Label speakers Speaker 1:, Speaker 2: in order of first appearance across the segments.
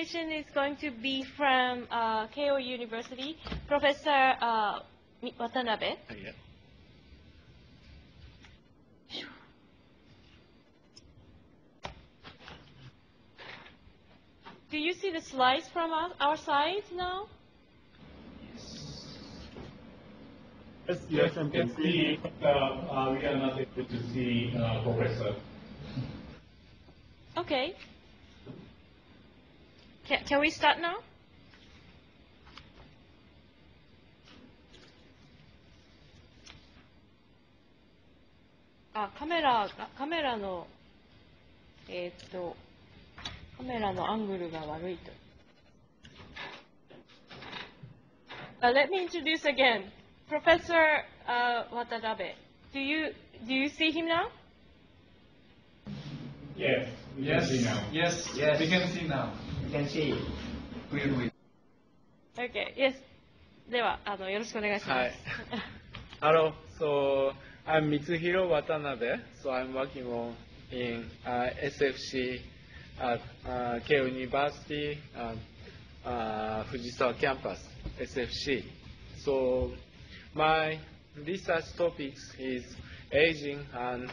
Speaker 1: presentation is going to be from Keio University, Professor Watanabe.
Speaker 2: Yeah.
Speaker 1: Do you see the slides from our side now?
Speaker 3: Yes, I can see, but we are not able to see Professor.
Speaker 1: Okay. Can we start now? Ah, カメラのアングルが悪いと。Let me introduce again, Professor Watanabe. Do you see him now?
Speaker 3: Yes, we can see now.
Speaker 4: Yes, we can see now.
Speaker 2: You can see.
Speaker 4: Clearly.
Speaker 1: Okay, yes. ではよろしくお願いします。
Speaker 5: Hello, so I'm Mitsuhiro Watanabe. So I'm working in SFC at Keio University, Fujisawa campus, SFC. So my research topics is aging and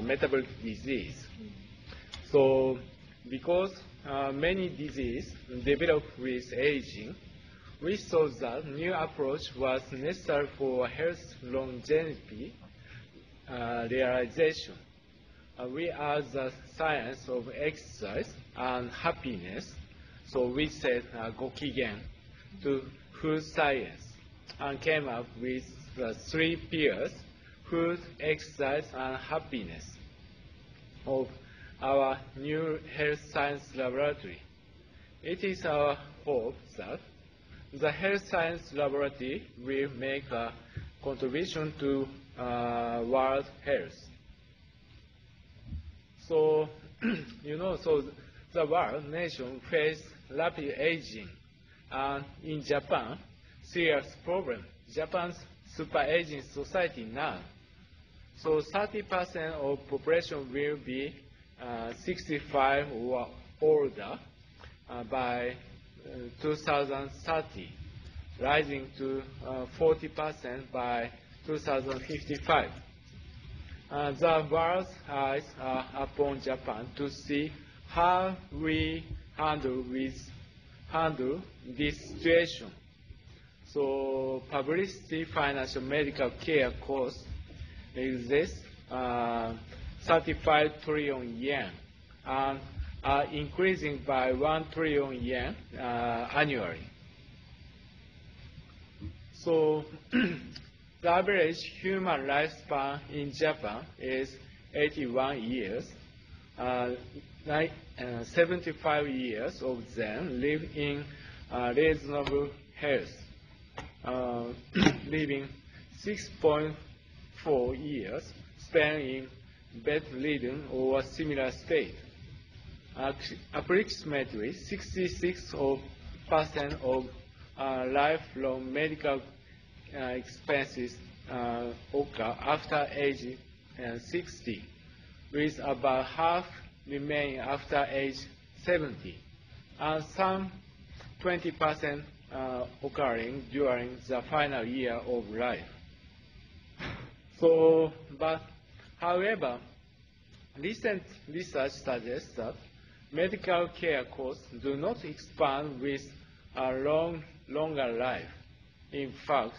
Speaker 5: metabolic disease. So because many diseases develop with aging, we saw that new approach was necessary for health longevity realization. We are the science of exercise and happiness, so we said Gokigen to food science and came up with the 3 pillars: food, exercise, and happiness of our new health science laboratory. It is our hope that the health science laboratory will make a contribution to world health. So, so the world nation face rapid aging, and in Japan, serious problem. Japan's super aging society now. So 30% of population will be 65 or older by 2030, rising to 40% by 2055. The world's eyes are upon Japan to see how we handle this situation. So publicity, financial, medical care costs exist 35 trillion yen and are increasing by 1 trillion yen annually. So the average human lifespan in Japan is 81 years. 75 years of them live in reasonable health, living 6.4 years spent in bedridden or similar state. Approximately 66% of lifelong medical expenses occur after age 60, with about half remaining after age 70, and some 20% occurring during the final year of life. So, however, recent research suggests that medical care costs do not expand with a longer life. In fact,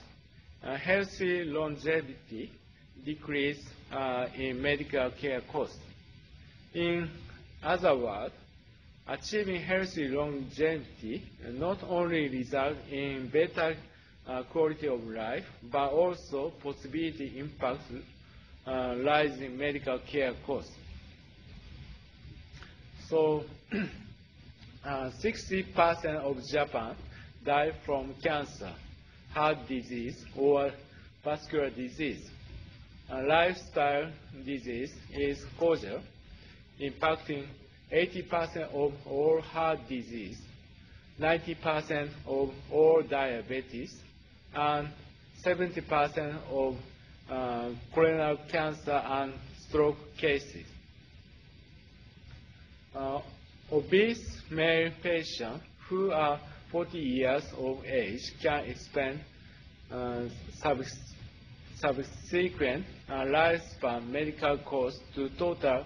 Speaker 5: healthy longevity decrease in medical care costs. In other words, achieving healthy longevity not only results in better quality of life, but also possibly impacts rising medical care costs. So, 60% of Japan die from cancer, heart disease, or vascular disease. Lifestyle disease is causal, impacting 80% of all heart disease, 90% of all diabetes, and 70% of coronary cancer and stroke cases. obese male patients who are 40 years of age can expend subsequent lifespan medical costs to total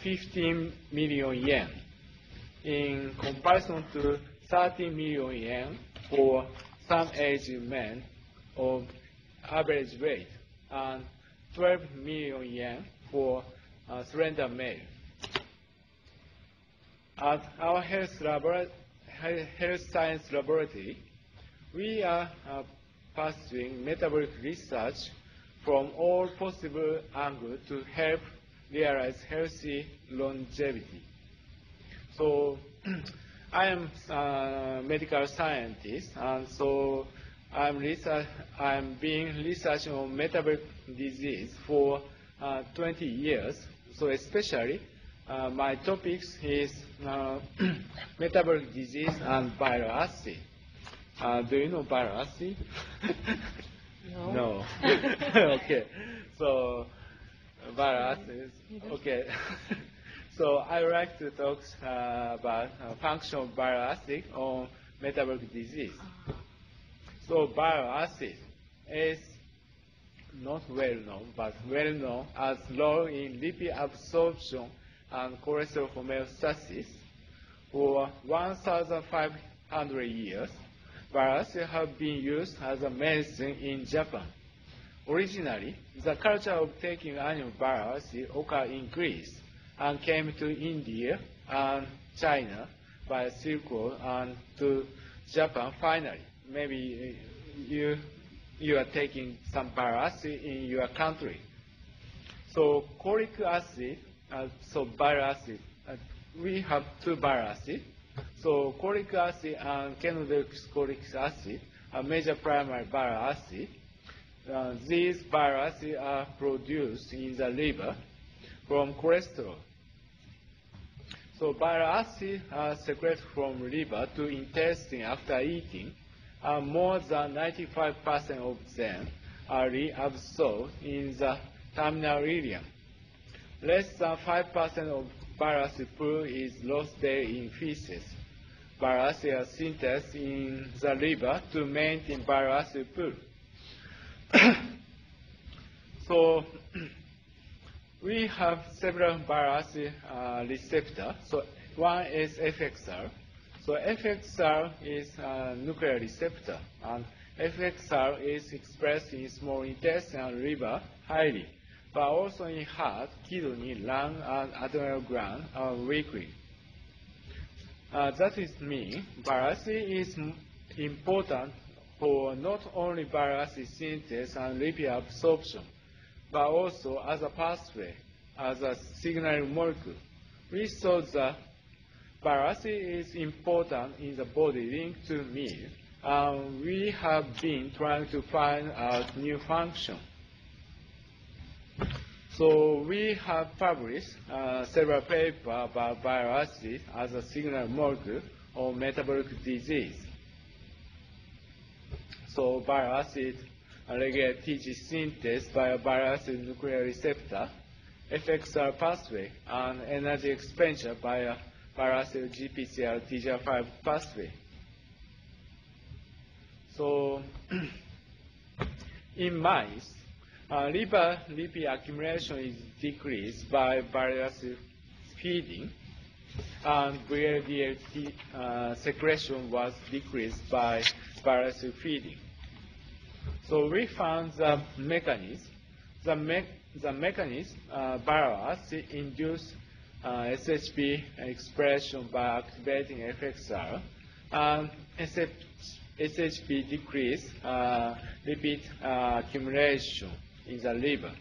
Speaker 5: 15 million yen, in comparison to 30 million yen for some aged men of average weight and 12 million yen for slender male. At our health science laboratory, we are pursuing metabolic research from all possible angles to help realize healthy longevity. So I am a medical scientist, and so I'm being researching on metabolic disease for 20 years. So especially my topics is metabolic disease and bile acid. Do you know bile acid?
Speaker 1: No.
Speaker 5: Okay. So bile acid. Okay. So I would like to talk about function of bile acid on metabolic disease. So bile acid is not well known, but well known as low in lipid absorption and cholesterol homeostasis. For 1,500 years, bile acid have been used as a medicine in Japan. Originally, the culture of taking annual bile acid occurred in Greece and came to India and China by Silk Road and to Japan finally. Maybe you are taking some bile acid in your country. So cholic acid, bile acid, we have two bile acid. So cholic acid and chenodeoxycholic acid are major primary bile acid. These bile acids are produced in the liver from cholesterol. So bile acids are secreted from liver to intestine after eating, and more than 95% of them are reabsorbed in the terminal ileum. Less than 5% of bile acid pool is lost daily in feces. Bile acids are synthesized in the liver to maintain bile acid pool. So we have several bile acid receptors. So one is FXR. So FXR is a nuclear receptor, and FXR is expressed in small intestine and liver highly, but also in heart, kidney, lung, and adrenal gland weakly. That is mean bile acid is important for not only bile acid synthesis and lipid absorption, but also as a pathway, as a signaling molecule. We saw that bile acid is important in the body linked to meal, and we have been trying to find out new function. So we have published several papers about bile acid as a signal molecule on metabolic disease. So bile acid regulates TG synthesis by a bile acid nuclear receptor, FXR pathway, and energy expenditure by a bile acid GPCR TGR5 pathway. So in mice, liver lipid accumulation is decreased by bile acid feeding, and VLDL secretion was decreased by bile acid feeding. So we found the mechanism. The mechanism, bile acid induced SHB expression by activating FXR, and SHB decreased lipid accumulation in the liver.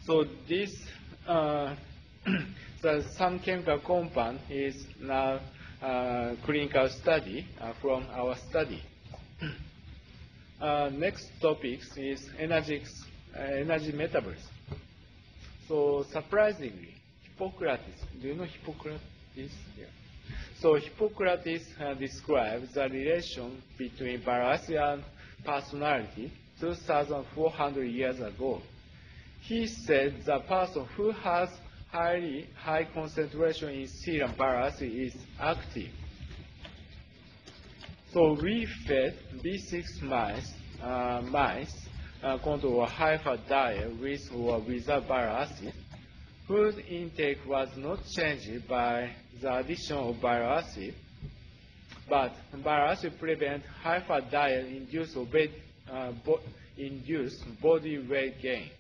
Speaker 5: So this, some chemical compound is now clinical study from our study. Next topic is energy metabolism. So surprisingly, Hippocrates, do you know Hippocrates? Yeah. So Hippocrates describes the relation between bile acid and personality 2,400 years ago. He said the person who has high concentration in serum bile acid is active. So we fed B6 mice control a high-fat diet with or without bile acid. Food intake was not changed by the addition of bile acid, but bile acid prevents high-fat diet induced body weight gain.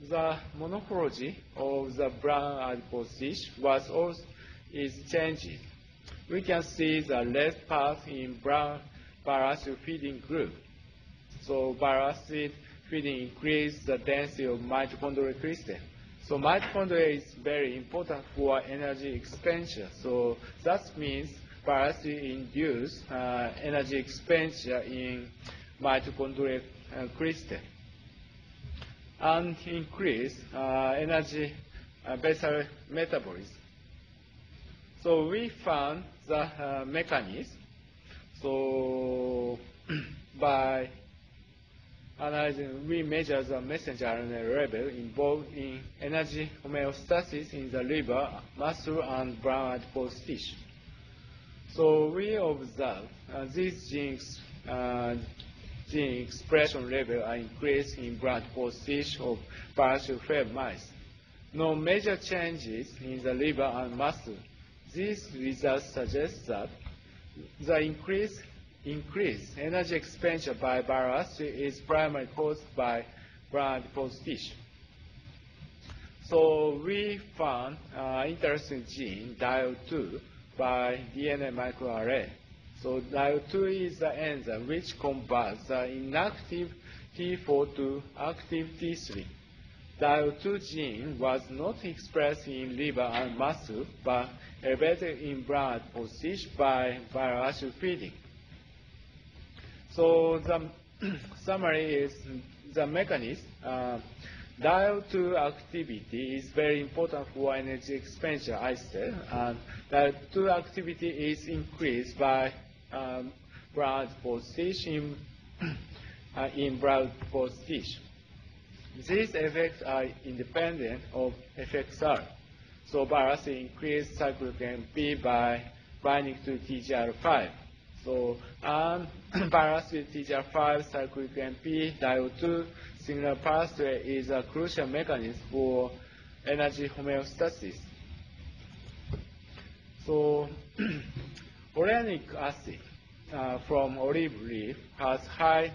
Speaker 5: The morphology of the brown adipose tissue is changed. We can see the red part in brown bile acid feeding group. So bile acid feeding increases the density of mitochondrial crystal. So mitochondria is very important for energy expenditure. So that means bile acid induces energy expenditure in mitochondrial crystal and increase energy basal metabolism. So we found the mechanism. So by analyzing, we measure the messenger RNA level involved in energy homeostasis in the liver, muscle, and brown adipose tissue. So we observe these genes gene expression level are increased in brown adipose tissue of bile acid-fed mice. No major changes in the liver and muscle. These results suggest that the increased energy expenditure by bile acid is primarily caused by brown adipose tissue. So we found interesting gene, DIO2, by DNA microarray. So DIO2 is the enzyme which converts the inactive T4 to active T3. DIO2 gene was not expressed in liver and muscle, but elevated in brown adipose tissue by bile acid feeding. So the summary is the mechanism. DIO2 activity is very important for energy expenditure, I said, and DIO2 activity is increased by brown adipose tissue in brown adipose tissue. These effects are independent of effects R. So bile acid increases cyclic AMP by binding to TGR5. So bile acid TGR5 cyclic AMP DIO2 signal pathway is a crucial mechanism for energy homeostasis. So oleic acid from olive leaf has high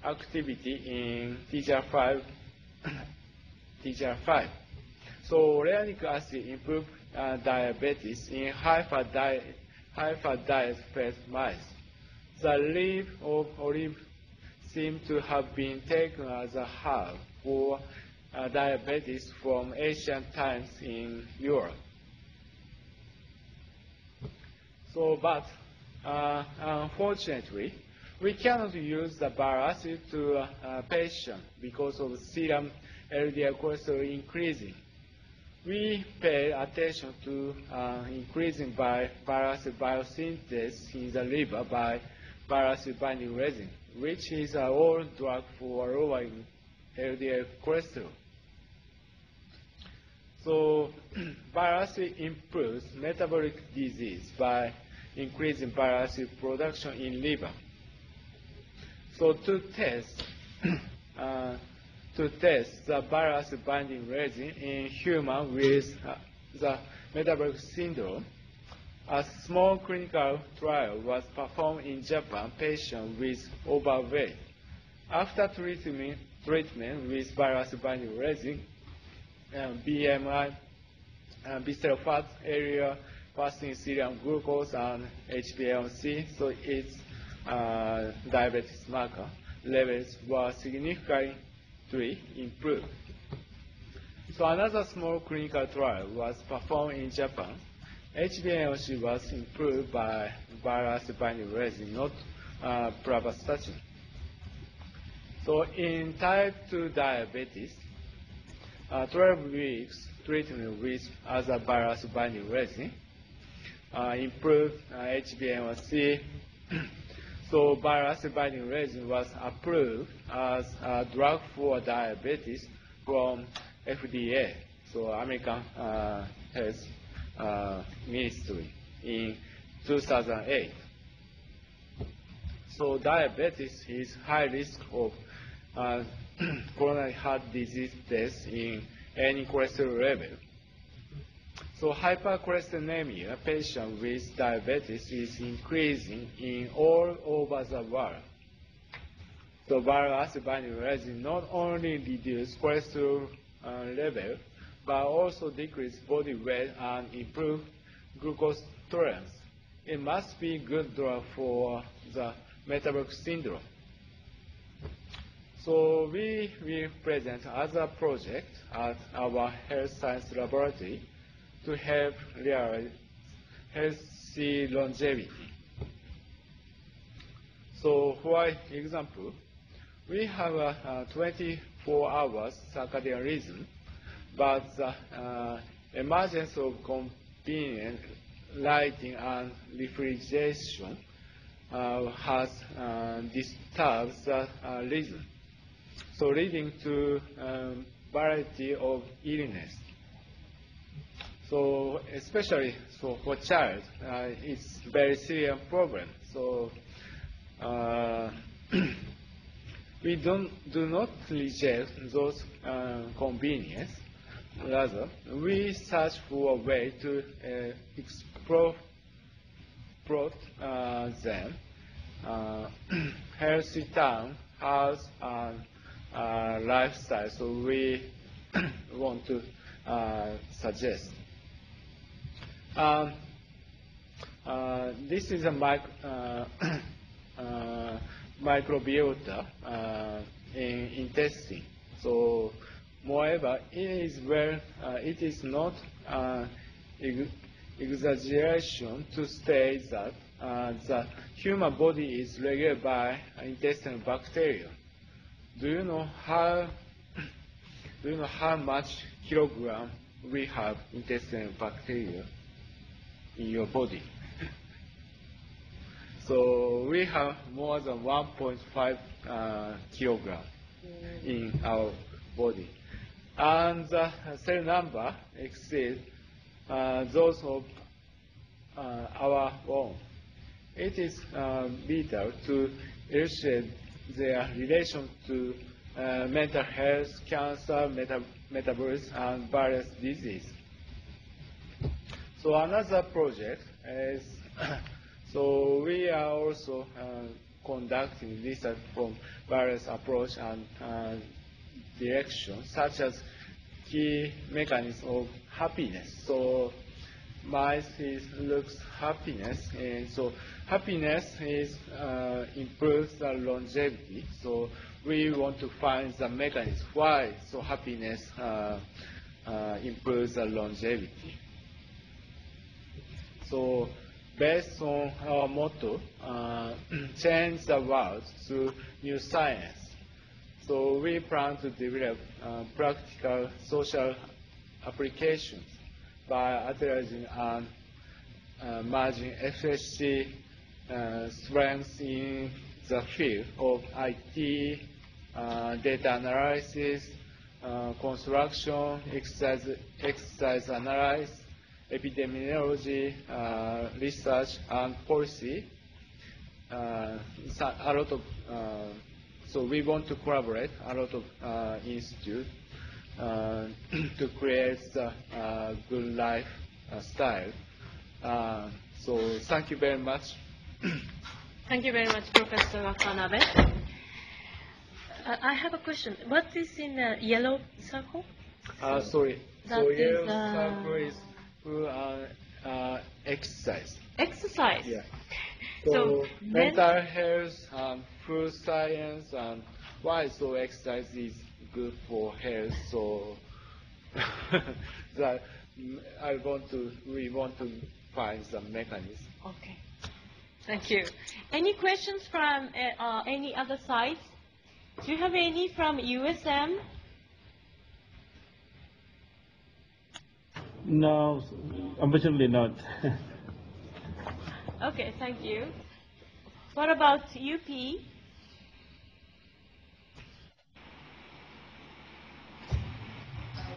Speaker 5: activity in TGR5. So oleic acid improves diabetes in high-fat diet-fed mice. The leaf of olive seems to have been taken as a herb for diabetes from ancient times in Europe. So, but unfortunately, we cannot use the bile acid to a patient because of serum LDL cholesterol increasing. We pay attention to increasing bile acid biosynthesis in the liver by bile acid binding resin, which is an oral drug for lowering LDL cholesterol. So bile acid improves metabolic disease by increasing bile acid production in liver. So to test the bile acid binding resin in human with the metabolic syndrome, a small clinical trial was performed in Japan patients with overweight. After treatment with bile acid binding resin, BMI, visceral fat area, fasting serum glucose, and HbA1c, so its diabetes marker levels were significantly improved. So another small clinical trial was performed in Japan. HbA1c was improved by bile acid binding resin, not pravastatin. So in type 2 diabetes, 12 weeks treatment with other bile acid binding resin improved HbA1c. So bile acid binding resin was approved as a drug for diabetes from FDA. so American Health Ministry in 2008. So diabetes is high risk of coronary heart disease death in any cholesterol level. So hypercholesterolemia patients with diabetes is increasing in all over the world. So bile acid binding resin not only reduce cholesterol level, but also decrease body weight and improve glucose tolerance. It must be good drug for the metabolic syndrome. So we will present other project at our health science laboratory to help realize healthy longevity. So for example, we have a 24 hours circadian rhythm, but the emergence of convenient lighting and refrigeration has disturbed the rhythm, so leading to variety of illness. So especially for child, it's very serious problem. So we do not reject those convenience. Rather, we search for a way to explore them. Healthy town, house, and lifestyle. So we want to suggest. This is a microbiota in intestine. So, moreover, it is not exaggeration to state that the human body is regulated by intestinal bacteria. Do you know how much kilogram we have intestinal bacteria in your body? So we have more than 1.5 kilogram in our body. And the cell number exceeds those of our own. It is vital to illustrate their relation to mental health, cancer, metabolism, and various diseases. So another project is, so we are also conducting research from various approach and directions, such as key mechanisms of happiness. So mice looks happiness, and so happiness is improves the longevity. So we want to find the mechanism why so happiness improves the longevity. So based on our motto, change the world through new science. So we plan to develop practical social applications by utilizing and merging FSC strengths in the field of IT, data analysis, construction, exercise analysis, epidemiology, research, and policy. So we want to collaborate a lot of institutes to create a good life style. So thank you very much.
Speaker 1: Thank you very much, Professor Watanabe. I have a question. What is in the yellow circle?
Speaker 5: Sorry.
Speaker 1: That
Speaker 5: So
Speaker 1: is,
Speaker 5: yellow circle is exercise.
Speaker 1: Exercise.
Speaker 5: Yeah.
Speaker 1: So
Speaker 5: So mental health, food science, and why so exercise is good for health. So that we want to find some mechanism.
Speaker 1: Okay. Thank you. Any questions from any other sides? Do you have any from USM?
Speaker 2: No, unfortunately not.
Speaker 1: Okay, thank you. What about UP?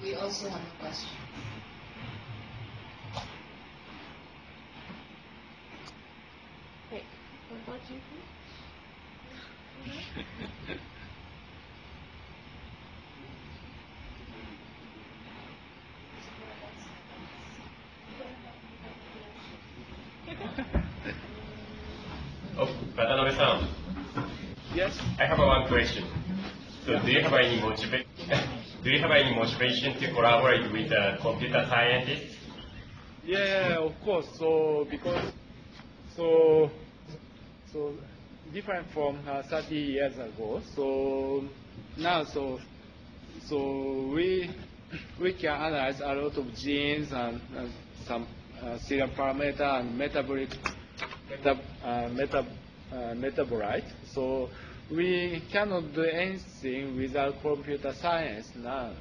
Speaker 6: We also have a question.
Speaker 1: Hey, what about you?
Speaker 7: Oh, Watanabe-san,
Speaker 5: Yes.
Speaker 7: I have one question. So,
Speaker 5: Yeah.
Speaker 7: do you have any motivation to collaborate with computer scientists?
Speaker 5: Yeah, of course. So because so different from 30 years ago. So now we can analyze a lot of genes and some serial parameter and metabolite. So we cannot do anything without computer science now.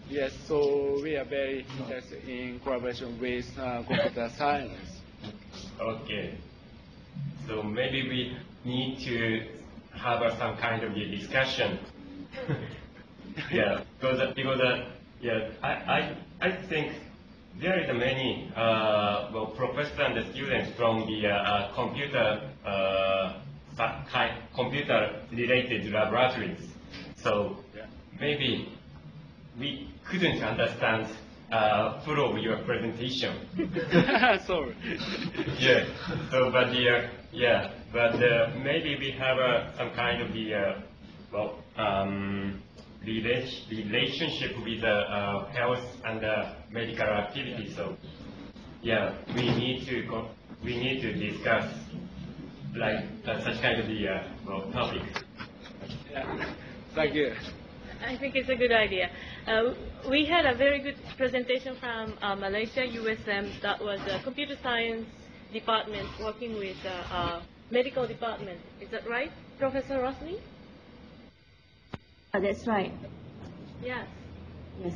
Speaker 5: Yes, so we are very interested in collaboration with computer science.
Speaker 7: Okay. So maybe we need to have some kind of a discussion. Yeah, because yeah, I think there is many professors and students from the computer related laboratories. So maybe we couldn't understand full of your presentation.
Speaker 5: Sorry.
Speaker 7: Yeah. So, but maybe we have some kind of relationship with health and medical activity. So, yeah, we need to discuss like such kind of topic.
Speaker 5: Yeah. Thank you.
Speaker 1: I think it's a good idea. We had a very good presentation from Malaysia, USM, that was a computer science department working with medical department. Is that right, Professor Rosny?
Speaker 8: That's right.
Speaker 1: Yes.
Speaker 8: Yes.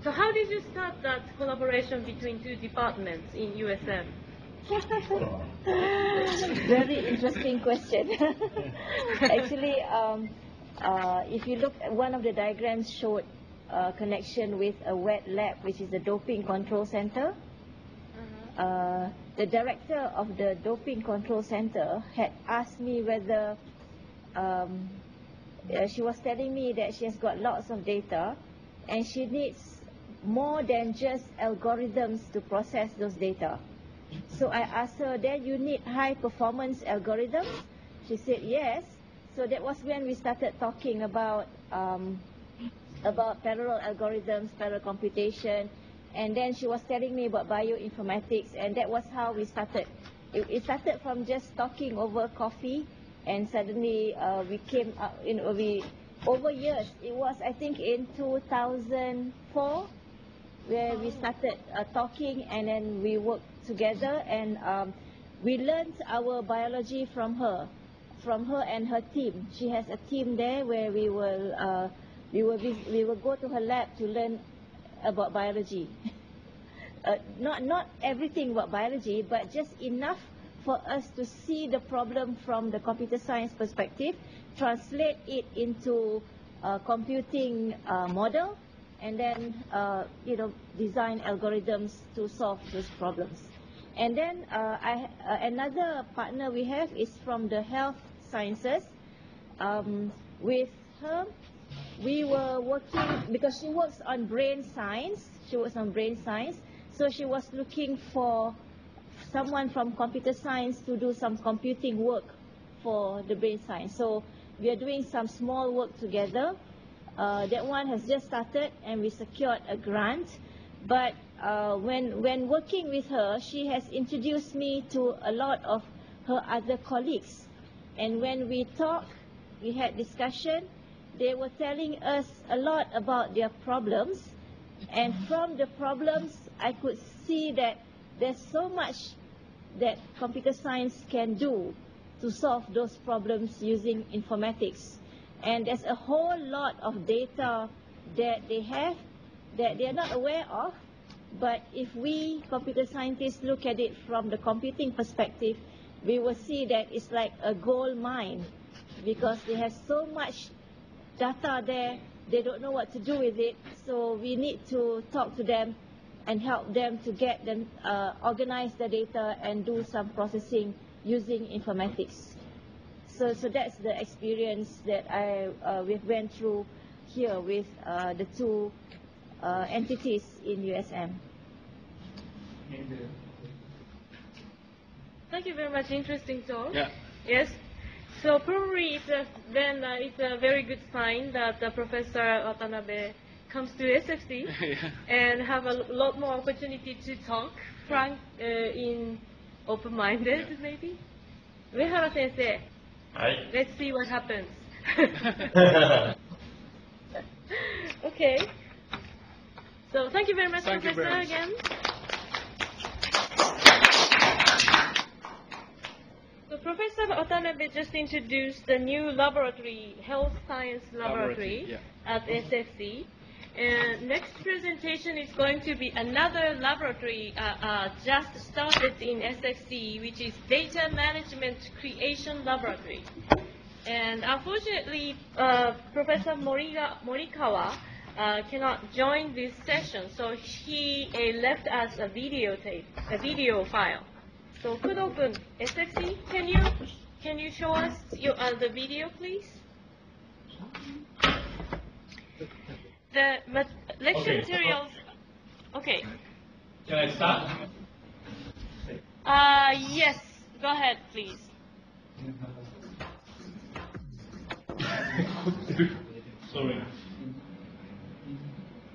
Speaker 1: So how did you start that collaboration between two departments in USM?
Speaker 8: Very interesting question. Actually, if you look at one of the diagrams showed a connection with a wet lab, which is the doping control center. The director of the doping control center had asked me whether she was telling me that she has got lots of data and she needs more than just algorithms to process those data. So I asked her, then you need high performance algorithms? She said yes. So that was when we started talking about parallel algorithms, parallel computation, and then she was telling me about bioinformatics, and that was how we started. It started from just talking over coffee, and suddenly we came up, over years. It was, I think, in 2004 where we started talking, and then we worked together, and we learned our biology from her and her team. She has a team there where we will go to her lab to learn about biology. Not everything about biology, but just enough for us to see the problem from the computer science perspective, translate it into a computing model, and then design algorithms to solve those problems. And then another partner we have is from the health sciences. With her, we were working, because she works on brain science. So she was looking for someone from computer science to do some computing work for the brain science. So we are doing some small work together. That one has just started, and we secured a grant. But when working with her, she has introduced me to a lot of her other colleagues. And when we talked, we had discussion, they were telling us a lot about their problems. And from the problems, I could see that there's so much that computer science can do to solve those problems using informatics. And there's a whole lot of data that they have that they are not aware of. But if we computer scientists look at it from the computing perspective, we will see that it's like a gold mine, because they have so much data there they don't know what to do with it. So we need to talk to them and help them to get them organize the data and do some processing using informatics. So that's the experience that we went through here with the two entities in USM.
Speaker 1: Thank you very much. Interesting talk.
Speaker 5: Yeah.
Speaker 1: Yes. So probably it's a very good sign that Professor Watanabe comes to SFC
Speaker 5: Yeah.
Speaker 1: and have a lot more opportunity to talk, frank, in open-minded,
Speaker 5: Yeah.
Speaker 1: maybe. Uehara Sensei,
Speaker 7: Hi.
Speaker 1: let's see what happens. Okay. So thank you very much,
Speaker 5: Thank you
Speaker 1: Professor,
Speaker 5: very much.
Speaker 1: again. So Professor Watanabe just introduced the new laboratory, health science laboratory,
Speaker 5: Yeah.
Speaker 1: at SFC. And next presentation is going to be another laboratory just started in SFC, which is Data Management Creation Laboratory. And unfortunately, Professor Morikawa cannot join this session, so he left us a video file. So Kudo-kun, SFC, can you show us the video, please? The lecture
Speaker 3: Okay.
Speaker 1: materials. Okay.
Speaker 3: Can I start?
Speaker 1: Yes. Go ahead, please.
Speaker 3: Sorry.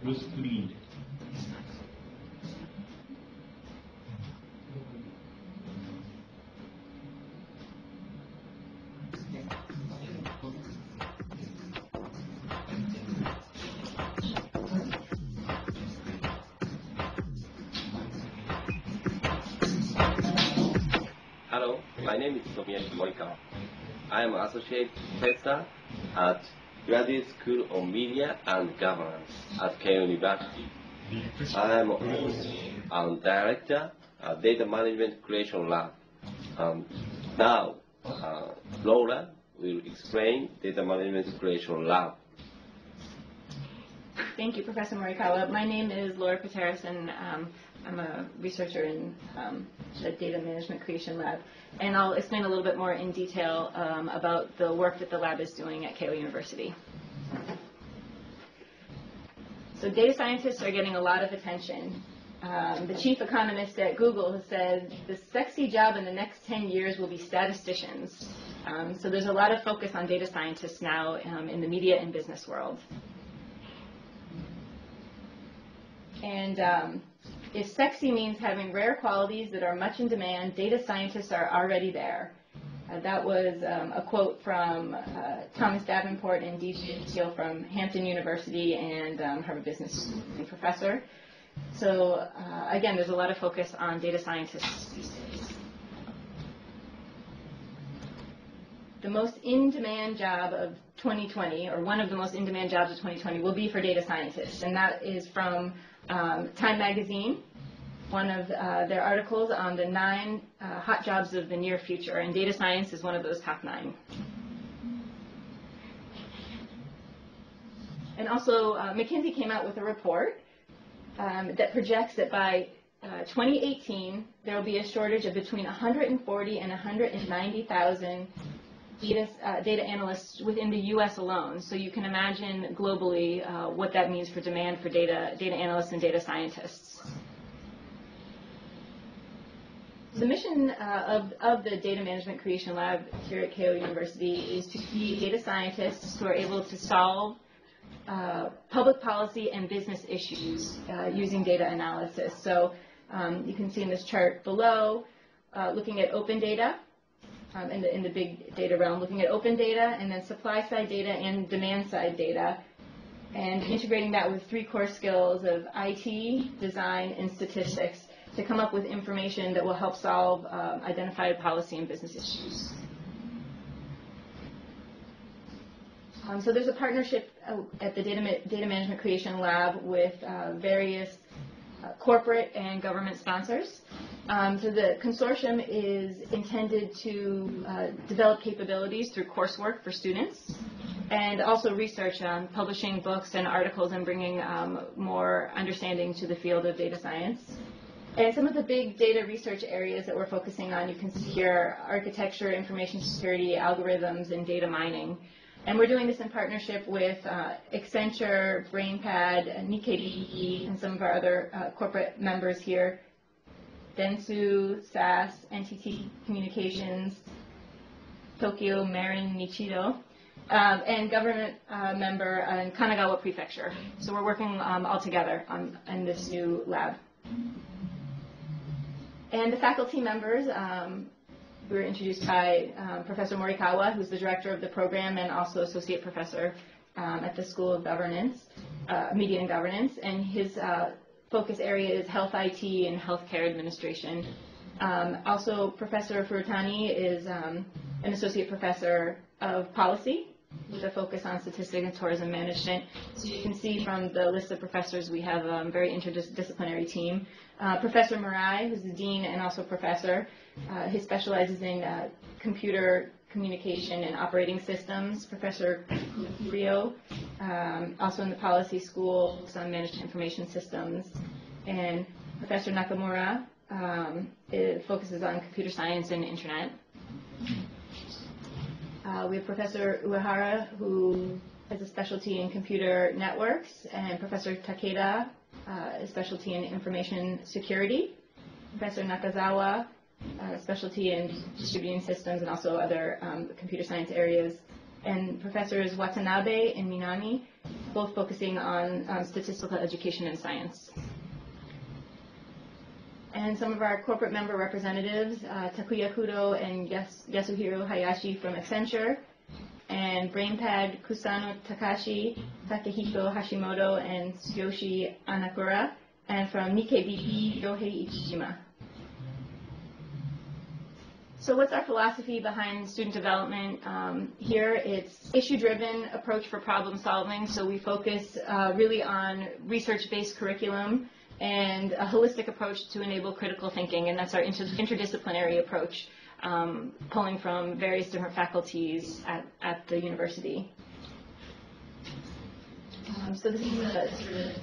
Speaker 3: Was cleaned.
Speaker 6: Hello, my name is Tomiyashi Morikawa. I am Associate Professor at Graduate School of Media and Governance at Keio University. I am also Director of Data Management Creation Lab. Now, Laura will explain Data Management Creation Lab.
Speaker 9: Thank you, Professor Morikawa. My name is Laura Pateras, and I'm a researcher in the Data Management Creation Lab. And I'll explain a little bit more in detail about the work that the lab is doing at Keio University. So data scientists are getting a lot of attention. The chief economist at Google has said the sexy job in the next 10 years will be statisticians. So there's a lot of focus on data scientists now in the media and business world. And if sexy means having rare qualities that are much in demand, data scientists are already there. That was a quote from Thomas Davenport and D.J. Steele from Hampton University and Harvard Business professor. So again, there's a lot of focus on data scientists these days. The most in-demand job of 2020, or one of the most in-demand jobs of 2020, will be for data scientists, and that is from Time Magazine, one of their articles on the 9 hot jobs of the near future, and data science is one of those top 9. And also, McKinsey came out with a report that projects that by 2018, there will be a shortage of between 140 and 190,000 data analysts within the U.S. alone. So you can imagine globally what that means for demand for data analysts and data scientists. The mission of the Data Management Creation Lab here at Keio University is to create data scientists who are able to solve public policy and business issues using data analysis. So you can see in this chart below, looking at open data, in the big data realm, looking at open data and then supply-side data and demand-side data, and integrating that with 3 core skills of IT, design, and statistics to come up with information that will help solve identified policy and business issues. So there's a partnership at the Data Management Creation Lab with various corporate and government sponsors. So the consortium is intended to develop capabilities through coursework for students. and also research on publishing books and articles and bringing more understanding to the field of data science. And some of the big data research areas that we're focusing on, you can see here, architecture, information security, algorithms, and data mining. And we're doing this in partnership with Accenture, BrainPad, Nikkei BE, and some of our other corporate members here, Dentsu, SAS, NTT Communications, Tokyo Marin Nichido, and government member in Kanagawa Prefecture. So we're working all together in this new lab. And the faculty members, we were introduced by Professor Morikawa, who's the director of the program and also associate professor at the School of Governance, Media and Governance, and his focus area is health IT and healthcare administration. Also, Professor Furutani is an associate professor of policy with a focus on statistics and tourism management. So you can see from the list of professors, we have a very interdisciplinary team. Professor Murai, who's the dean and also professor, he specializes in computer communication and operating systems. Professor Rio, also in the policy school, on managed information systems. And Professor Nakamura focuses on computer science and internet. We have Professor Uehara, who has a specialty in computer networks, and Professor Takeda, a specialty in information security. Professor Nakazawa, specialty in distributing systems and also other computer science areas. And Professors Watanabe and Minami, both focusing on statistical education and science. And some of our corporate member representatives, Takuya Kudo and Yasuhiro Hayashi from Accenture, and BrainPad Kusano Takashi, Takehiko Hashimoto, and Tsuyoshi Anakura, and from Nikkei BE, Yohei Ichijima. So what's our philosophy behind student development? Here it's issue-driven approach for problem solving, so we focus really on research-based curriculum and a holistic approach to enable critical thinking, and that's our interdisciplinary approach, pulling from various different faculties at the university. So this is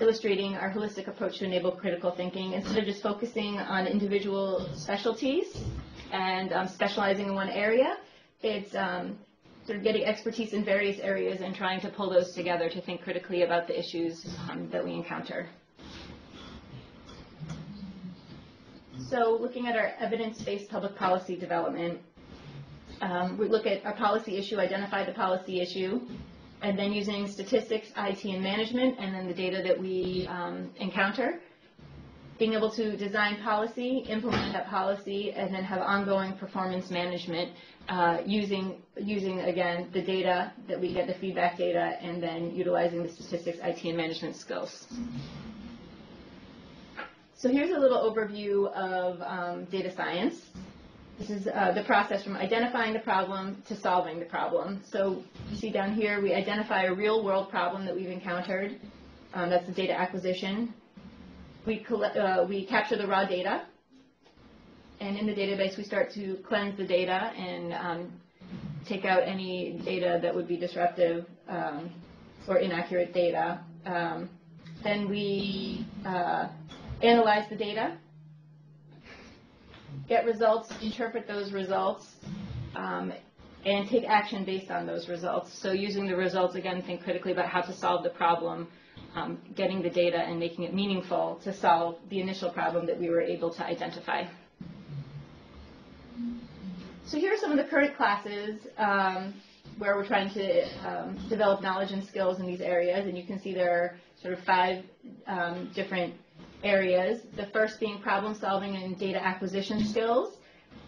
Speaker 9: illustrating our holistic approach to enable critical thinking. Instead of just focusing on individual specialties and specializing in one area, it's sort of getting expertise in various areas and trying to pull those together to think critically about the issues that we encounter. So looking at our evidence-based public policy development, we look at our policy issue, identify the policy issue, and then using statistics, IT, and management, and then the data that we encounter, being able to design policy, implement that policy, and then have ongoing performance management using, again, the data that we get, the feedback data, and then utilizing the statistics, IT, and management skills. So here's a little overview of data science. This is the process from identifying the problem to solving the problem. So you see down here, we identify a real-world problem that we've encountered. That's the data acquisition. We capture the raw data. And in the database, we start to cleanse the data and take out any data that would be disruptive or inaccurate data. Then we analyze the data, get results, interpret those results, and take action based on those results. So using the results, again, think critically about how to solve the problem, getting the data and making it meaningful to solve the initial problem that we were able to identify. So here are some of the current classes where we're trying to develop knowledge and skills in these areas, and you can see there are sort of 5 different areas. The first being problem solving and data acquisition skills,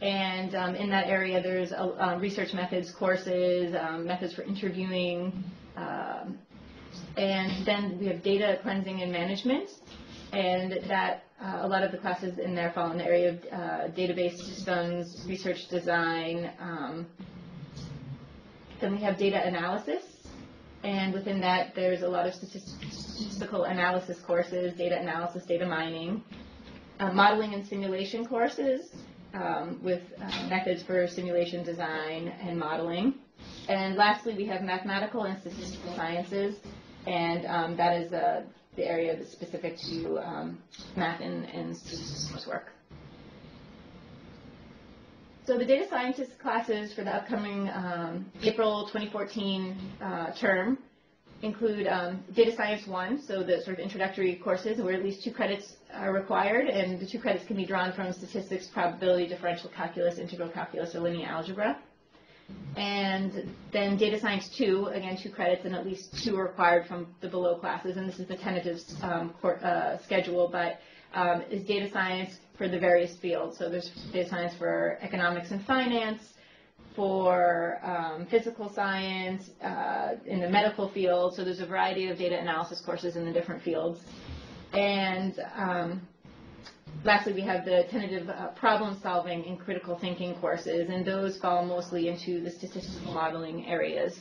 Speaker 9: and in that area there's research methods courses, methods for interviewing, and then we have data cleansing and management, and that a lot of the classes in there fall in the area of database systems, research design. Then we have data analysis, and within that there's a lot of statistical analysis courses, data analysis, data mining, modeling and simulation courses with methods for simulation design and modeling. And lastly, we have mathematical and statistical sciences, and that is the area that's specific to math and statistics work. So the data scientist classes for the upcoming April 2014 term include Data Science 1, so the sort of introductory courses where at least 2 credits are required, and the 2 credits can be drawn from statistics, probability, differential calculus, integral calculus, or linear algebra. And then Data Science 2, again 2 credits, and at least 2 are required from the below classes, and this is the tentative schedule, but is data science for the various fields. So there's data science for economics and finance, for physical science, in the medical field. So there's a variety of data analysis courses in the different fields. And lastly, we have the tentative problem solving and critical thinking courses, and those fall mostly into the statistical modeling areas.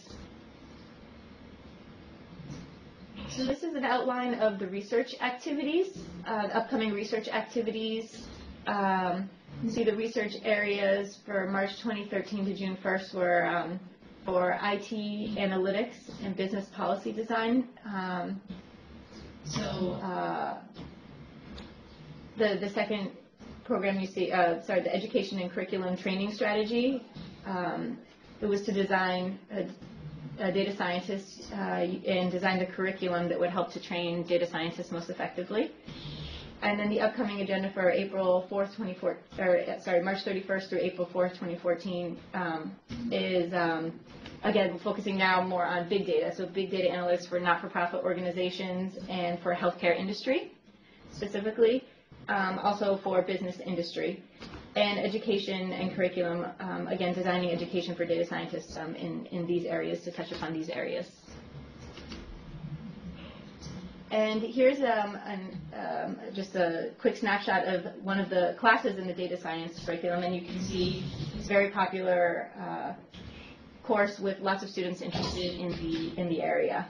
Speaker 9: So this is an outline of the research activities, the upcoming research activities. You see the research areas for March 2013 to June 1st were for IT analytics and business policy design. The second program you see, the education and curriculum training strategy, it was to design a data scientist and design the curriculum that would help to train data scientists most effectively. And then the upcoming agenda for April 4th, March 31st through April 4th, 2014 is, again, focusing now more on big data. So big data analytics for not-for-profit organizations and for healthcare industry specifically, also for business industry. And education and curriculum, again, designing education for data scientists in these areas to touch upon these areas. And here's just a quick snapshot of one of the classes in the data science curriculum, and you can see it's a very popular course with lots of students interested in the area.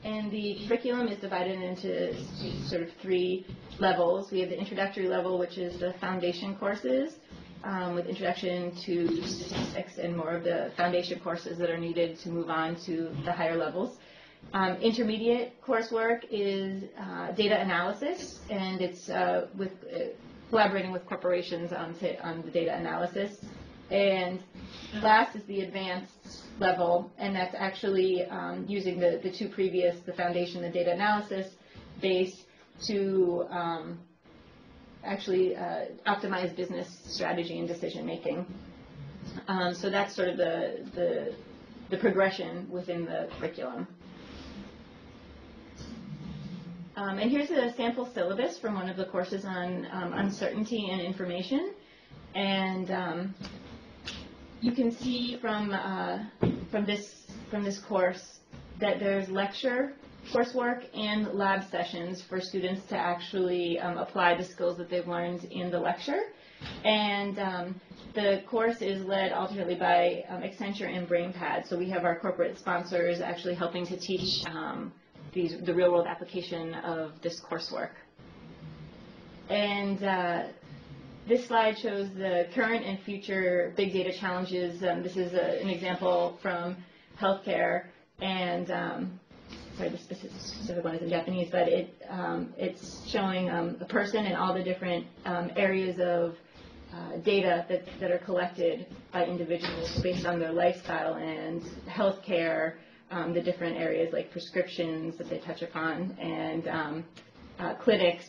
Speaker 9: And the curriculum is divided into sort of 3 levels. We have the introductory level, which is the foundation courses, with introduction to statistics and more of the foundation courses that are needed to move on to the higher levels. Intermediate coursework is data analysis, and it's collaborating with corporations on the data analysis. And last is the advanced level, and that's actually using the 2 previous, the foundation, the data analysis base, to actually optimize business strategy and decision making. So that's sort of the progression within the curriculum. And here's a sample syllabus from one of the courses on uncertainty and information. And you can see from this course that there's lecture coursework and lab sessions for students to actually apply the skills that they've learned in the lecture. And the course is led alternately by Accenture and BrainPad. So we have our corporate sponsors actually helping to teach the real-world application of this coursework. And this slide shows the current and future big data challenges. This is an example from healthcare, and sorry, the specific one is in Japanese, but it's showing a person and all the different areas of data that are collected by individuals based on their lifestyle and healthcare, the different areas like prescriptions that they touch upon, and clinics,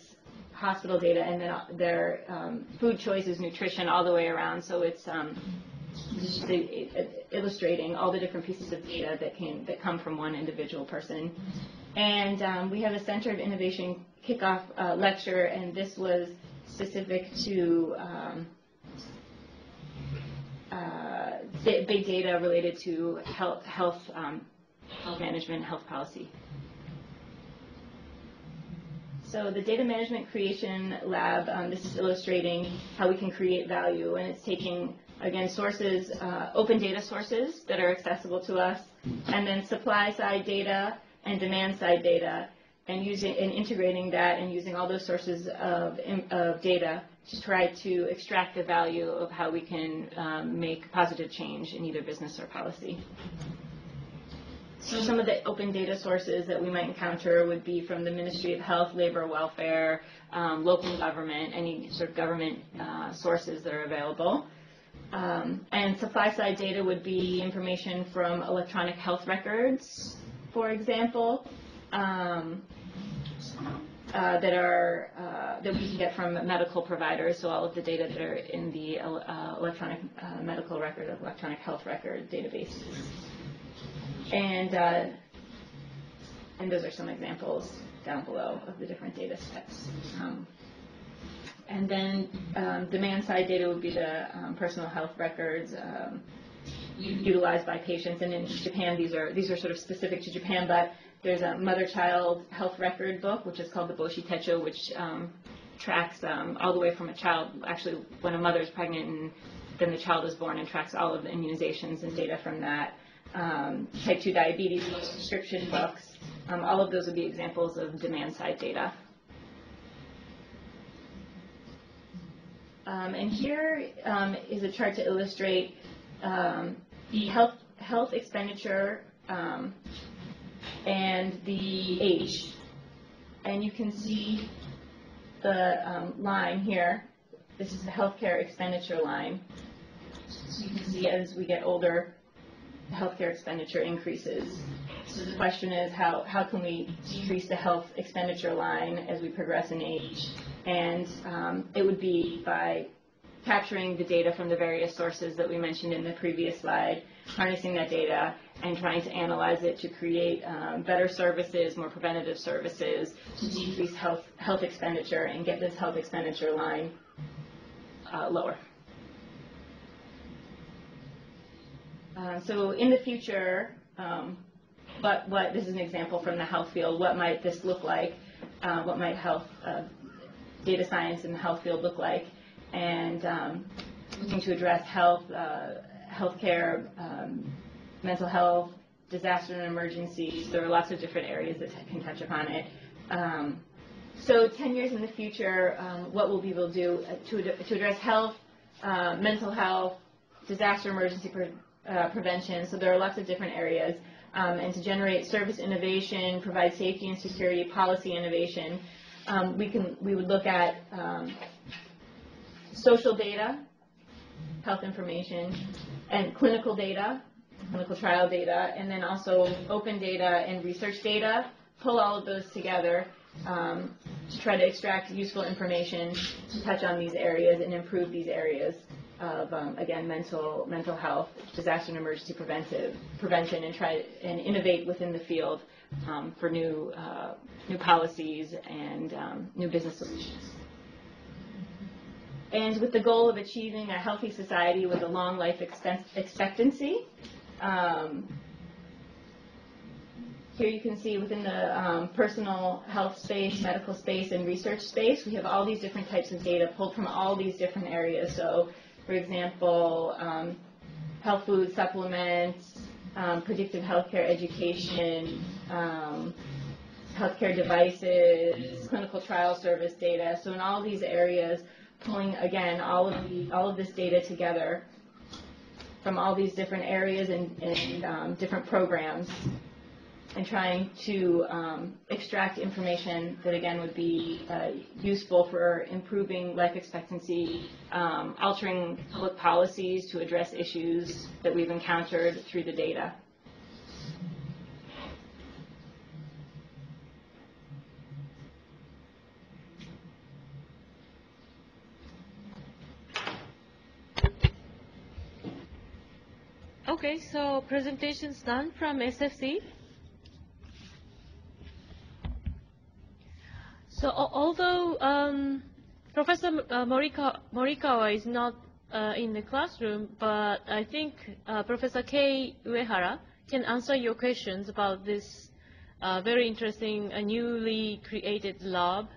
Speaker 9: hospital data, and then their food choices, nutrition, all the way around. So it's just illustrating all the different pieces of data that come from one individual person. And we have a Center of Innovation kickoff lecture, and this was specific to big data related to health management, health policy. So the Data Management Creation Lab, this is illustrating how we can create value, and it's taking, again, sources, open data sources that are accessible to us, and then supply-side data and demand-side data, and integrating that and using all those sources of data to try to extract the value of how we can make positive change in either business or policy. So some of the open data sources that we might encounter would be from the Ministry of Health, Labor, Welfare, local government, any sort of government sources that are available. And supply side data would be information from electronic health records, for example, that we can get from medical providers. So all of the data that are in the electronic medical record, electronic health record databases. And those are some examples down below of the different data sets. And then demand side data would be the personal health records utilized by patients. And in Japan, these are sort of specific to Japan, but there's a mother-child health record book, which is called the Boshi Techo, which tracks all the way from a child, actually when a mother is pregnant and then the child is born, and tracks all of the immunizations and data from that. Type 2 diabetes, prescription books, all of those would be examples of demand-side data. And here is a chart to illustrate the health expenditure and the age. And you can see the line here. This is the healthcare expenditure line. So you can see as we get older, the healthcare expenditure increases. So the question is, how can we decrease the health expenditure line as we progress in age? And it would be by capturing the data from the various sources that we mentioned in the previous slide, harnessing that data, and trying to analyze it to create better services, more preventative services, to decrease health expenditure and get this health expenditure line lower. So in the future, what this is an example from the health field. What might this look like? What might data science in the health field look like? And looking to address healthcare, mental health, disaster and emergencies. There are lots of different areas that can touch upon it. So 10 years in the future, what will we able to do to address health, mental health, disaster emergency prevention? So there are lots of different areas. And to generate service innovation, provide safety and security, policy innovation, we would look at social data, health information, and clinical data, clinical trial data, and then also open data and research data, pull all of those together to try to extract useful information to touch on these areas and improve these areas of, again, mental health, disaster and emergency prevention, and try and innovate within the field for new policies and new business solutions. And with the goal of achieving a healthy society with a long life expectancy. Here you can see within the personal health space, medical space, and research space, we have all these different types of data pulled from all these different areas. So, for example, health food supplements, predictive healthcare education, healthcare devices, clinical trial service data. So in all these areas, pulling, again, all of this data together from all these different areas and different programs, and trying to extract information that, again, would be useful for improving life expectancy, altering public policies to address issues that we've encountered through the data.
Speaker 1: Okay, so presentation's done from SFC. So although Professor Morikawa is not in the classroom, but I think Professor Kei Uehara can answer your questions about this very interesting newly created lab.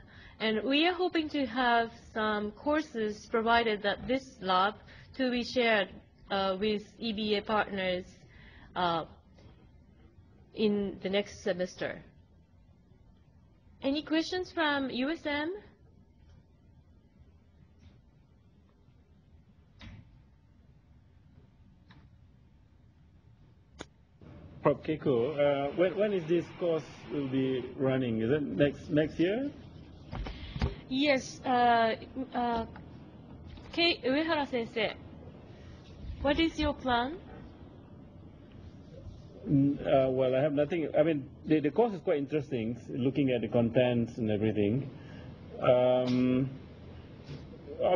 Speaker 1: And we are hoping to have some courses provided at this lab to be shared with EBA partners in the next semester. Any questions from USM?
Speaker 2: Prof. Keiko, when is this course will be running? Is it next year?
Speaker 1: Yes. Uehara sensei, what is your plan?
Speaker 2: Well, I have nothing. I mean, the course is quite interesting, looking at the contents and everything. I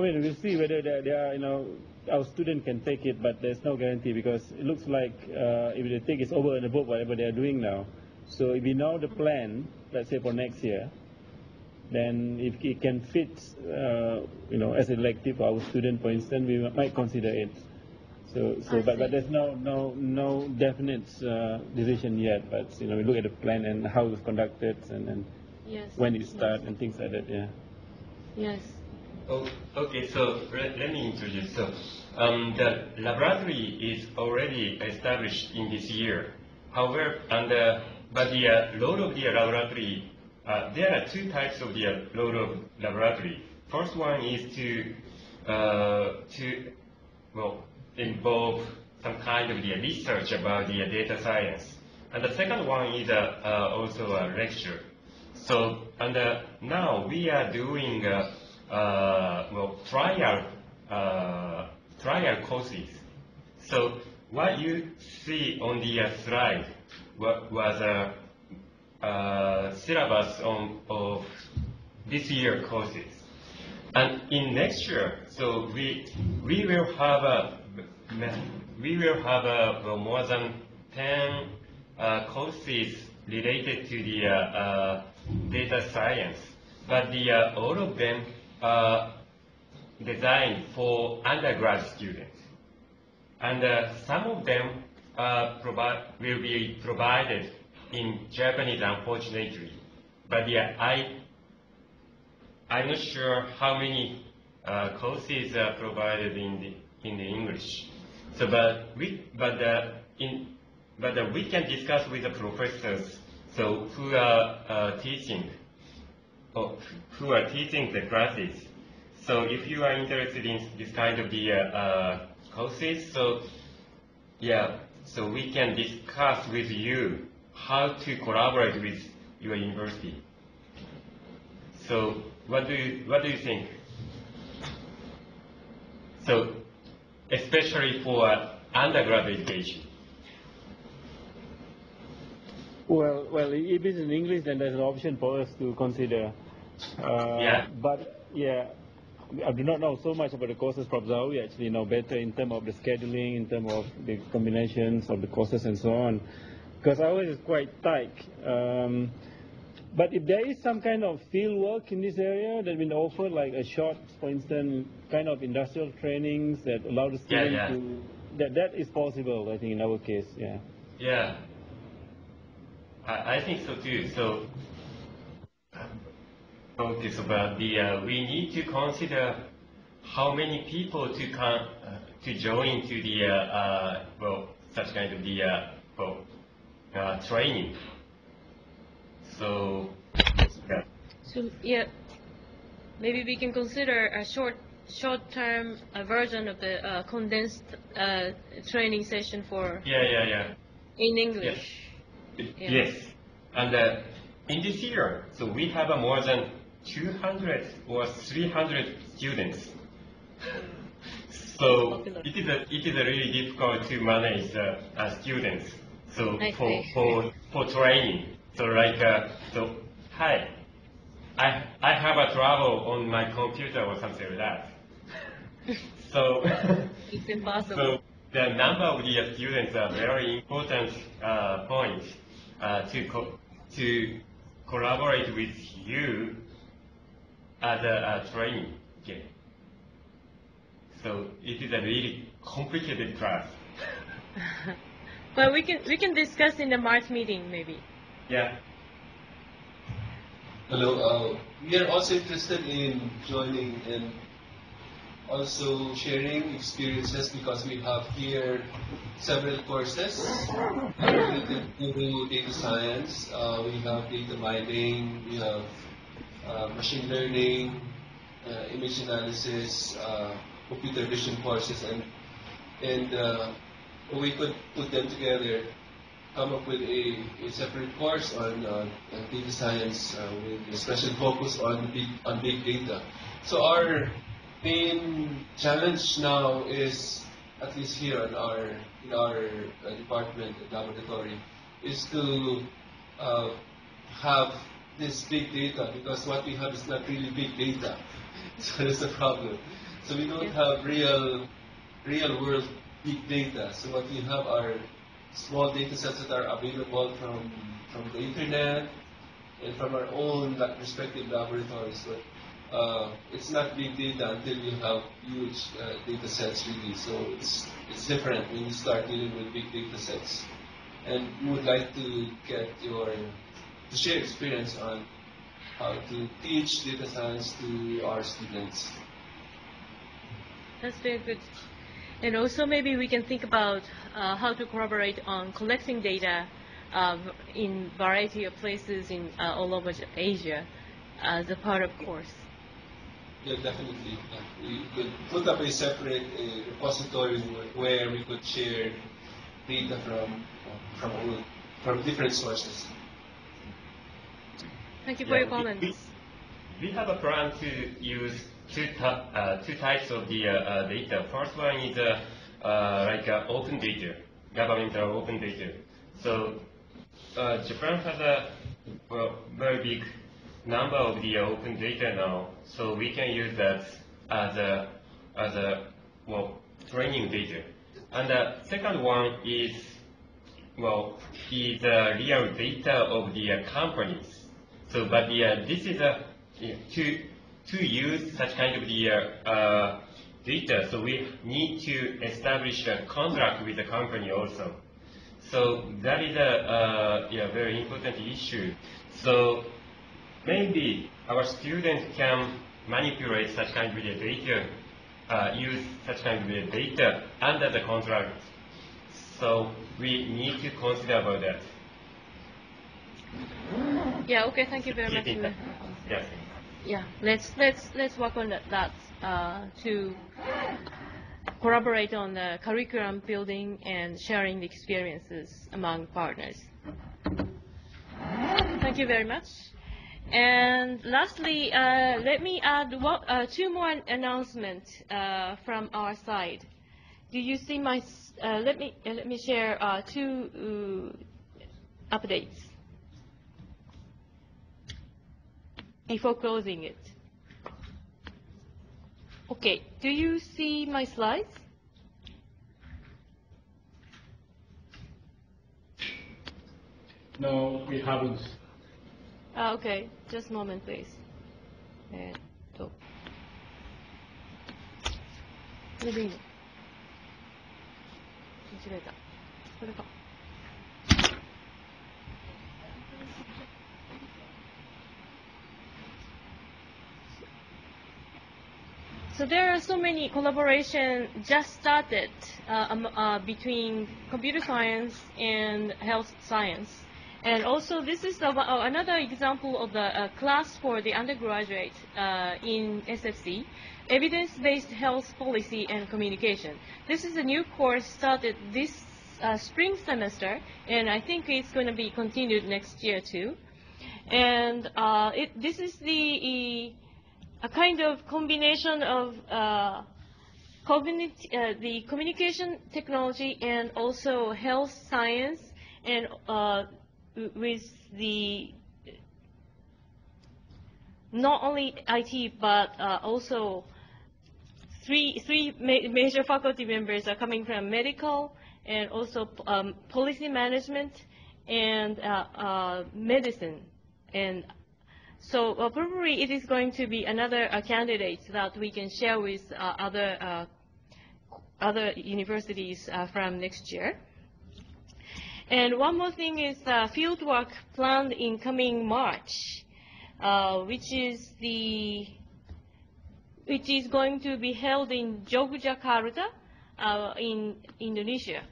Speaker 2: mean, we'll see whether there are, our student can take it, but there's no guarantee because it looks like if they take it's over and above whatever they are doing now. So if we know the plan, let's say for next year, then if it can fit, as an elective for our student, for instance, we might consider it. But there's no definite decision yet. But we look at the plan and how it's conducted and
Speaker 1: Yes.
Speaker 2: when it starts and things like that. Yeah.
Speaker 1: Yes.
Speaker 7: Oh, okay, so let me introduce. So the laboratory is already established in this year. However, but the load of the laboratory, there are two types of the load of laboratory. First one is to involve some kind of the research about the data science. And the second one is also a lecture. So, now we are doing trial courses. So what you see on the slide was a syllabus of this year courses. And in next year, so we will have more than 10 courses related to the data science, but all of them are designed for undergrad students, and some of them will be provided in Japanese, unfortunately. But I'm not sure how many courses are provided in the English. So, but we can discuss with the professors, so who are teaching the classes. So, if you are interested in this kind of the courses, so yeah, so we can discuss with you how to collaborate with your university. So, what do you think? So, especially for undergrad education.
Speaker 2: Well, if it's in English, then there's an option for us to consider.
Speaker 7: Yeah.
Speaker 2: But yeah, I do not know so much about the courses. Prof. Zhao, we actually know better in terms of the scheduling, in terms of the combinations of the courses and so on. Because ours is quite tight. But if there is some kind of field work in this area that been offered, like a short, for instance, kind of industrial trainings that allow the student that is possible, I think, in our case, yeah.
Speaker 7: Yeah, I think so too. So, focus about we need to consider how many people to join to the such kind of the training. So
Speaker 1: yeah, maybe we can consider a short-term version of the condensed training session for in English.
Speaker 7: Yes. And in this year, so we have more than 200 or 300 students. So it is a really difficult to manage students. So for training. So hi, I have a trouble on my computer or something like that. So
Speaker 1: it's impossible.
Speaker 7: So the number of the students are very important point to collaborate with you as a training. Okay. So it is a really complicated class.
Speaker 1: Well, we can discuss in the March meeting maybe.
Speaker 7: Yeah.
Speaker 10: Hello. We are also interested in joining in also sharing experiences because we have here several courses related to data science. We have data mining, we have machine learning, image analysis, computer vision courses, and we could put them together, come up with a separate course on data science with a special focus on big data. So our main challenge now is, at least here in our department and laboratory, is to have this big data, because what we have is not really big data. So that's the problem. So we don't have real world big data. So what we have are small data sets that are available from the internet and from our own respective laboratories. But it's not big data until you have huge data sets really. So it's different when you start dealing with big data sets. And we would like to get to share experience on how to teach data science to our students.
Speaker 1: That's very good. And also maybe we can think about how to collaborate on collecting data in variety of places in all over Asia as a part of course.
Speaker 10: Yeah, definitely. We could put up a separate repository where we could share data from different sources.
Speaker 1: Thank you for your comments.
Speaker 7: We have a plan to use two types of the data. First one is like open data, governmental open data. So Japan has a very big number of the open data now, so we can use that as a training data. And the second one is real data of the companies. So, but this is to use such kind of the data. So we need to establish a contract with the company also. So that is a very important issue. So maybe our students can manipulate such kind of data, use such kind of data under the contract. So we need to consider about that.
Speaker 1: Yeah. Okay. Thank you very much.
Speaker 7: Yes.
Speaker 1: Yeah. Let's work on that to collaborate on the curriculum building and sharing the experiences among partners. Thank you very much. And lastly, let me add two more announcements from our side. Do you see my? Let me share two updates before closing it. Okay. Do you see my slides?
Speaker 3: No, we haven't.
Speaker 1: Okay. Just a moment, please. これでいいの？間違えた。これか。So there are so many collaboration just started between computer science and health science. And also this is another example of the class for the undergraduate in SFC, Evidence-Based Health Policy and Communication. This is a new course started this spring semester, and I think it's going to be continued next year too. And this is a kind of combination of the communication technology and also health science, and with the not only IT but also three major faculty members are coming from medical and also policy management and medicine. And so probably it is going to be another candidate that we can share with other universities from next year. And one more thing is field work planned in coming March, which is which is going to be held in Yogyakarta, in Indonesia,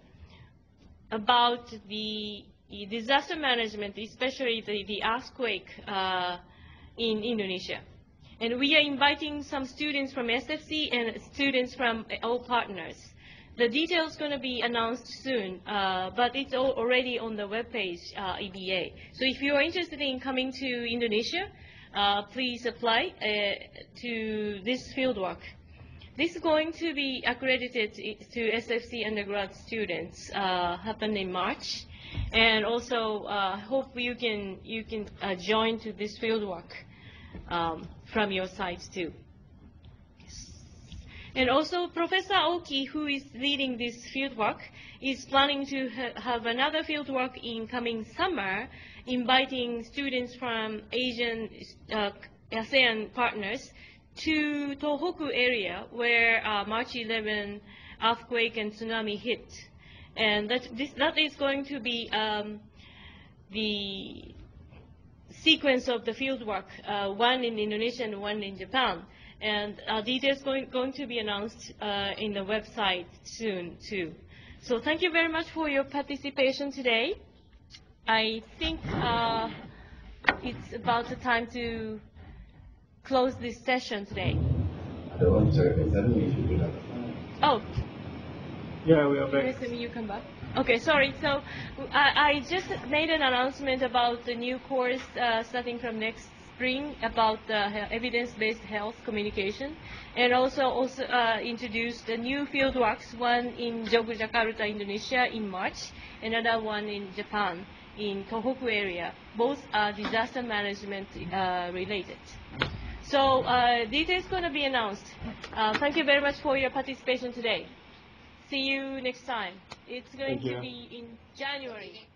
Speaker 1: about the disaster management, especially the earthquake in Indonesia. And we are inviting some students from SFC and students from all partners. The details going to be announced soon, but it's already on the webpage, EBA. So if you are interested in coming to Indonesia, please apply to this fieldwork. This is going to be accredited to SFC undergrad students, happen in March, and also hope you can join to this fieldwork from your side too. And also Professor Oki, who is leading this fieldwork, is planning to have another fieldwork in coming summer, inviting students from Asian ASEAN partners to Tohoku area where March 11 earthquake and tsunami hit. And that is going to be the sequence of the fieldwork, one in Indonesia and one in Japan. And details going to be announced in the website soon too. So thank you very much for your participation today. I think it's about the time to close this session today. Oh.
Speaker 2: Yeah, we are back.
Speaker 1: You come back. Okay, sorry. So I just made an announcement about the new course starting from next spring about evidence-based health communication, and also introduced the new fieldworks, one in Yogyakarta, Indonesia in March, another one in Japan, in Tohoku area. Both are disaster management related. So details going to be announced. Thank you very much for your participation today. See you next time. It's going to be in January.